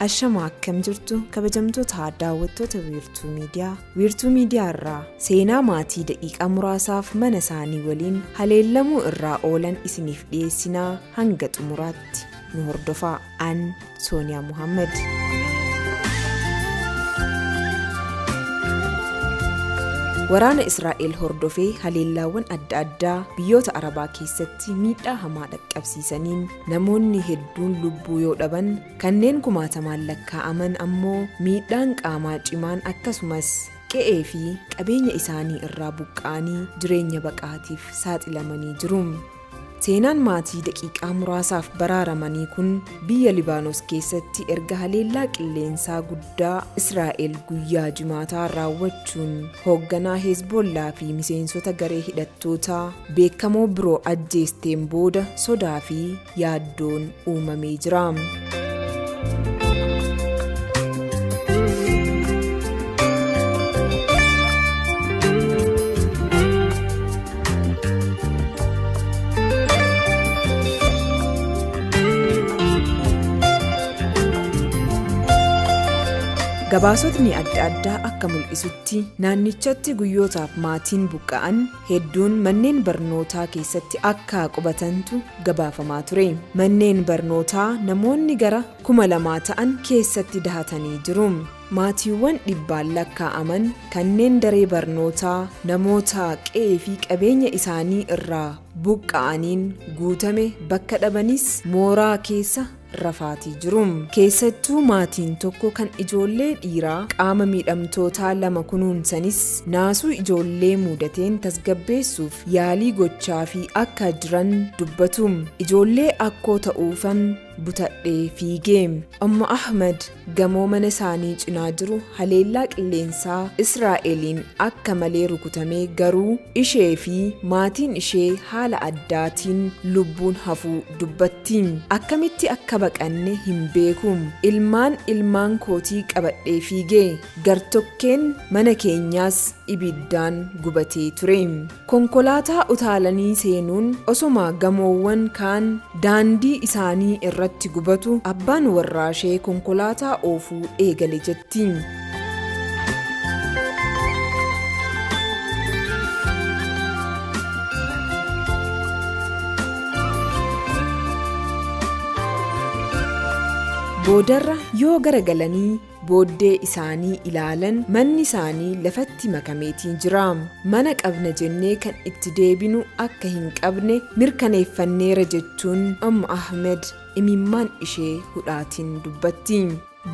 Ashama akkam jirtu kabajamtoota daawwattoota wiirtuu miidiyaa irraa seenaa maatii daqiiqaa muraasaaf mana isaanii waliin haleellamuu irraa oolan isiniif dhiyeessinaa hanga xumuraatti nu hordofaa. An Sooniyaa Muhammad. Waraana Israa'el hordofee haleellaawwan adda addaa biyyoota Arabaa keessatti miidhaa hamaa dhaqqabsiisaniin namoonni hedduun lubbuu yoo dhaban kanneen kumaatamaan lakkaa'aman ammoo miidhaan qaamaa cimaan akkasumas qe'ee fi qabeenya isaanii irraa buqqa'anii jireenya baqaatiif saaxilamanii jiru. Seenaan maatii daqiiqaa muraasaaf baraaramanii kun biyya Libaanos keessatti erga haleellaa qilleensaa guddaa Israa'el guyyaa Jimaataa raawwachuun hoogganaa Hezbollaa fi miseensota garee hidhattootaa beekamoo biroo ajjeesteen booda sodaa fi yaaddoon uumamee jira. Gabaasotni adda addaa akka mul'isutti naannichatti guyyootaaf maatiin buqqa'an hedduun manneen barnootaa keessatti akka qubatantu gabaafamaa ture. Manneen barnootaa namoonni gara 2,000 ta'an keessatti dahatanii jiru. Maatiiwwan dhibbaan lakkaa'aman kanneen daree barnootaa namoota qe'ee fi qabeenya isaanii irraa buqqa'aniin guutame bakka dhabanis mooraa keessa rafaatii jiru. Keessattuu maatiin tokko kan ijoollee dhiiraa qaama miidhamtootaa 2 kunuunsanis naasuu ijoollee mudateen tasgabbeessuuf yaalii gochaa fi akka jiran dubbatu. Ijoollee akkoo ta'uufan butadhee fiigee. Amma Ahmed gamoo mana isaanii cinaa jiru haleellaa qilleensaa Israa'eliin akka malee rukutamee garuu ishee fi maatiin ishee haala addaatiin lubbuun hafuu dubbatti. Akkamitti akka baqanne hin beeku. Ilmaan kootii qabadhee fiigee gartokkeen mana keenyaas ibiddaan gubatee ture. Konkolaataa utaalanii seenuun osuma gamoowwan kaan daandii isaanii irratti gubatu abbaan warraashee konkolaataa oofuu eegale jetti. Boodarra yoo garagalanii booddee isaanii ilaalan manni isaanii lafatti makameetii jira. Mana qabna jennee kan itti deebinu akka hin qabne mirkaneeffanneera jechuun Amma Ahmed imimmaan ishee hudhaatiin dubbatti.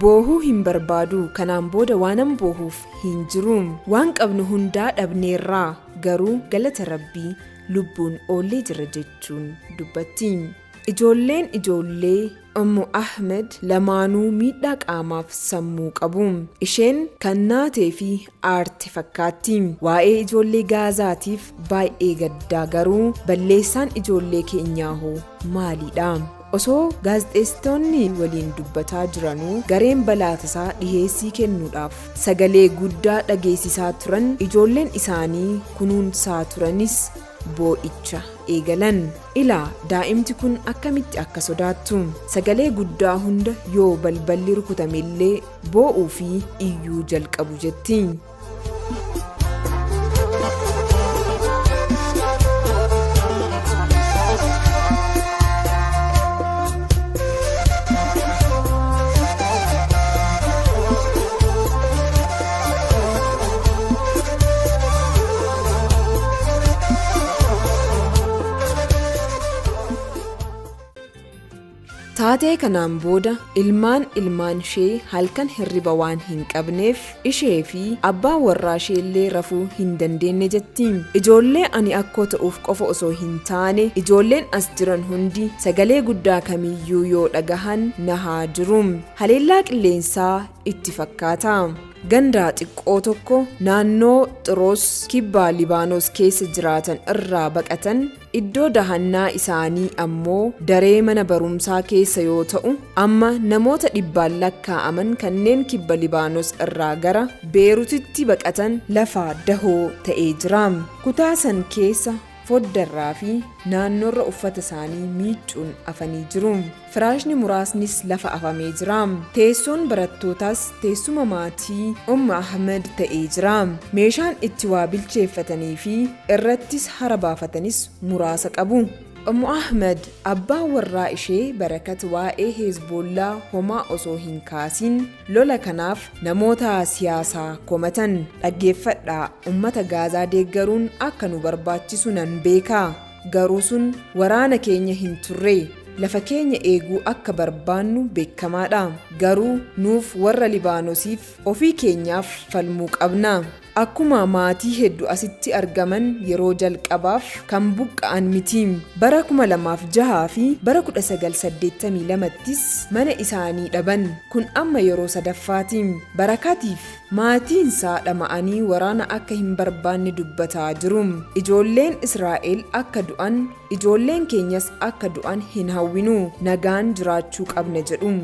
Boohuu hin barbaadu, kanaan booda waanan boohuuf hin jiru. Waan qabnu hundaa dhabneerraa garuu galata Rabbii lubbuun oollee jira jechuun dubbatti. Ijoollee Ammu Ahmed lamaanuu miidhaa qaamaaf sammuu qabu. Isheen kan naatee fi aarte fakkaatti. Waa'ee ijoollee Gaazaatiif baay'ee gaddaa garuu balleessaan ijoollee keenyaa hoo maalidha? Osoo gaazexeessitoonni waliin dubbataa jiranuu gareen balaatasaa dhiheessii kennuudhaaf sagalee guddaa dhageessisaa turan ijoolleen isaanii kunuunsaa turanis boo'icha eegalan. Ilaa daa'imti kun akkamitti akka sodaattu. Sagalee guddaa hunda yoo balballi rukutamellee boo'uu fi iyyuu jalqabu jetti. Taatee kanaan booda ilmaan ishee halkan hirriba waan hin qabneef ishee fi abbaan warraashee illee rafuu hin dandeenye jetti. Ijoollee ani akkoo ta'uuf qofa osoo hin taane ijoolleen as jiran hundi sagalee guddaa kamiyyuu yoo dhagahan nahaa jiru. Haleellaa qilleensaa itti fakkaata. Gandaa xiqqoo tokko naannoo Xiroos kibbaa Libaanos keessa jiraatan irraa baqatan iddoo dahannaa isaanii ammoo daree mana barumsaa keessa yoo ta'u amma namoota dhibbaan lakkaa'aman kanneen kibba Libaanos irraa gara Beerutitti baqatan lafa dahoo ta'ee jira. Kutaa san keessa foddarraa fi naannoorra uffata isaanii miicuun afanii jiru. Firaashni muraasnis lafa afamee jira. Teessoon barattootaas teessuma maatii Ahmed ta'ee jira. Meeshaan itti waa bilcheeffatanii fi irrattis hara baafatanis muraasa qabu. Ahmed abbaan warraa ishee Barakat waa'ee Hezbollaa homaa osoo hin kaasin lola kanaaf namoota siyaasaa komatan. Dhaggeeffadhaa, ummata Gaazaa deeggaruun akka nu barbaachisu nan beekaa, garuu sun waraana keenya hin turre. Lafa keenya eeguu akka barbaannu beekamaadha, garuu nuuf warra Libaanoosiif ofii keenyaaf falmuu qabna. Akkuma maatii hedduu asitti argaman yeroo jalqabaaf kan buqqa'an miti. Bara 2006 fi bara 1982ttis mana isaanii dhaban. Kun amma yeroo sadaffaati. Barakatiif maatiinsaa dhama'anii waraana akka hin barbaanne dubbataa jiru. Ijoolleen Israa'el akka du'an, ijoolleen keenyas akka du'an hin hawwinu, nagaan jiraachuu qabna jedhu.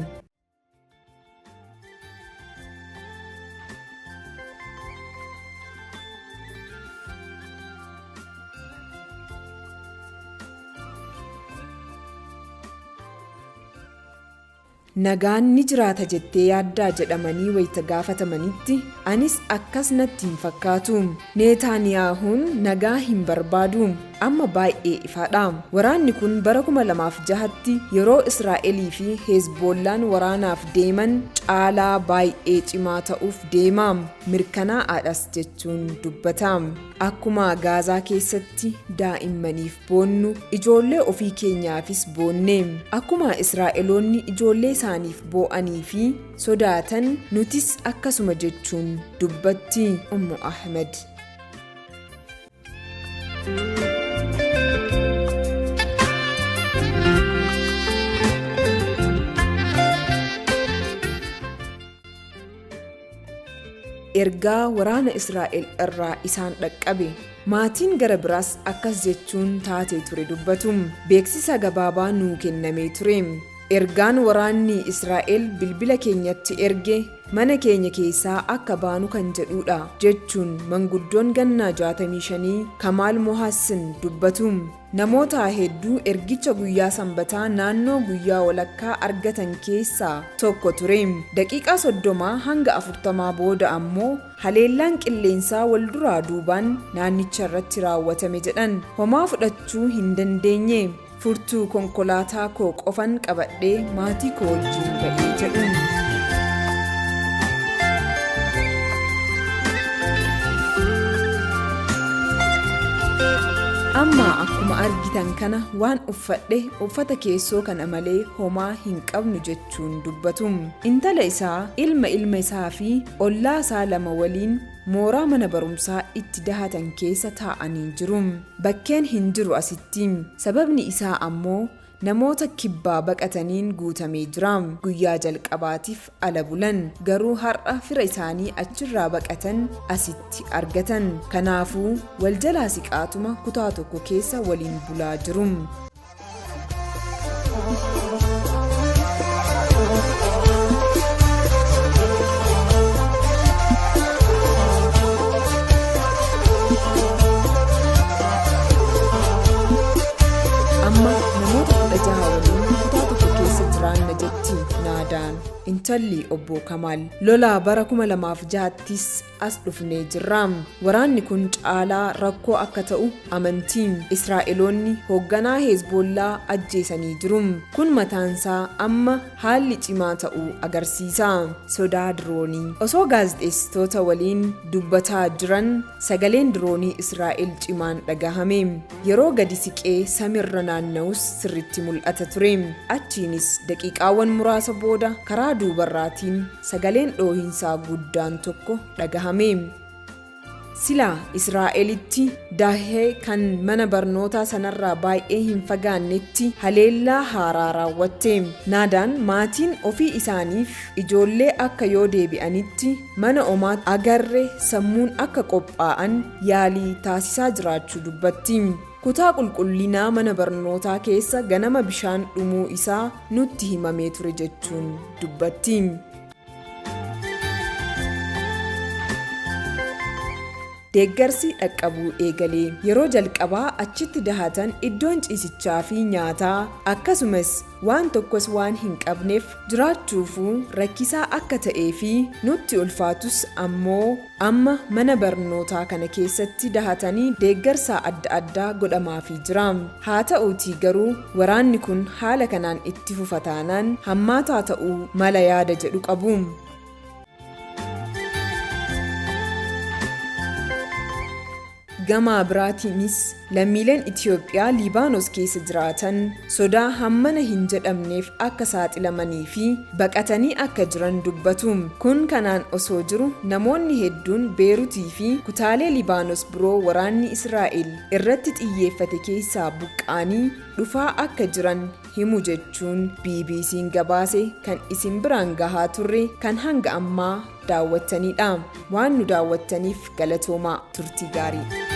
Nagaan ni jiraata jettee yaaddaa jedhamanii wayita gaafatamanitti anis akkas natti hin fakkaatu. Neetaaniyaahuun nagaa hin barbaadu. Amma baay'ee ifaadha. Waraanni kun bara 2006tti yeroo Israa'elii fi Hezbollaan waraanaaf deeman caalaa baay'ee cimaa ta'uuf deema. Mirkanaa'aadhas jechuun dubbata. Akkuma Gaazaa keessatti daa'immaniif boonnu, ijoollee ofii keenyaafis boonne. Akkuma Israa'eloonni ijoollee isaaniif boo'anii fi sodaatan nutis akkasuma jechuun dubbatti Ahmed. Ergaa waraana Israa'el irraa isaan dhaqqabe. Maatiin gara biraas akkas jechuun taatee ture dubbatu. Beeksisa gabaabaa nuu kennamee ture. Ergaan waraanni Israa'el bilbila keenyatti erge mana keenya keessaa akka baanu kan jedhudha jechuun manguddoon gannaa 65 Kamaal Mohassin dubbatu. Namoota hedduu ergicha guyyaa sanbataa naannoo guyyaa walakkaa argatan keessaa tokko ture. Daqiiqaa 30 hanga 40 booda ammoo haleellaan qilleensaa wal duraa duubaan naannicha irratti raawwatame jedhan. Homaa fudhachuu hin dandeenye. Furtuu konkolaataa koo qofan qabadhee maatii koo wajjin ba'ee jedhu. Amma akkuma argitan kana waan uffadhe uffata keessoo kana malee homaa hin qabnu jechuun dubbatu. Intala isaa, ilma isaa fi ollaa isaa lama waliin mooraa mana barumsaa itti dahatan keessa taa'anii jiru. Bakkeen hin jiru asitti. Sababni isaa ammoo namoota kibbaa baqataniin guutamee jira. Guyyaa jalqabaatiif ala bulan, garuu har'a fira isaanii achirraa baqatan asitti argatan. Kanaafuu wal jalaa siqaatuma kutaa tokko keessa waliin bulaa jiru. Intalli obbo Kamaal lola bara 2006ttis as dhufnee jirra. Waraanni kun caalaa rakkoo akka ta'u amantiin. Israa'eloonni hoogganaa Hezbollaa ajjeesanii jiru. Kun mataansaa amma haalli cimaa ta'uu agarsiisa. Sodaa diroonii. Osoo gaazexeessitoota waliin dubbataa jiran sagaleen diroonii Israa'el cimaan dhagahame. Yeroo gadi siqee samiirra naanna'us sirriitti mul'ata ture. Achiinis daqiiqaawwan muraasa booda karaa duubarraatiin sagaleen dhoohinsaa guddaan tokko dhagahame. Silaa Israa'elitti daahee kan mana barnootaa sanarraa baay'ee hin fagaannetti haleellaa haaraa raawwatte. Naadaan maatiin ofii isaaniif ijoollee akka yoo deebi'anitti mana omaa agarre sammuun akka qophaa'an yaalii taasisaa jiraachuu dubbatti. Kutaa qulqullinaa mana barnootaa keessa ganama bishaan dhumuu isaa nutti himamee ture jechuun dubbatti. deeggarsi dhaqqabuu eegale. Yeroo jalqabaa achitti dahatan iddoon ciisichaa fi nyaataa akkasumas waan tokkos waan hin qabneef jiraachuufuu rakkisaa akka ta'ee fi nutti ulfaatus ammoo amma mana barnootaa kana keessatti dahatanii deeggarsa adda addaa godhamaafii jira. Haa ta'uutii garuu waraanni kun haala kanaan itti fufataanaan hammaataa ta'uu mala yaada jedhu qabu. Gama biraatiinis lammiileen Itoophiyaa Liibaanos keessa jiraatan sodaa hammana hin jedhamneef akka saaxilamanii fi baqatanii akka jiran dubbatu. Kun kanaan osoo jiru namoonni hedduun Beeruutii fi kutaalee Liibaanos biroo waraanni Israa'el irratti xiyyeeffate keessaa buqqaanii dhufaa akka jiran himu jechuun BBC'n gabaase kan isin biraan gahaa turre kan hanga ammaa daawwattanidha. Waan nu daawwattaniif galatoomaa. Turtii gaarii.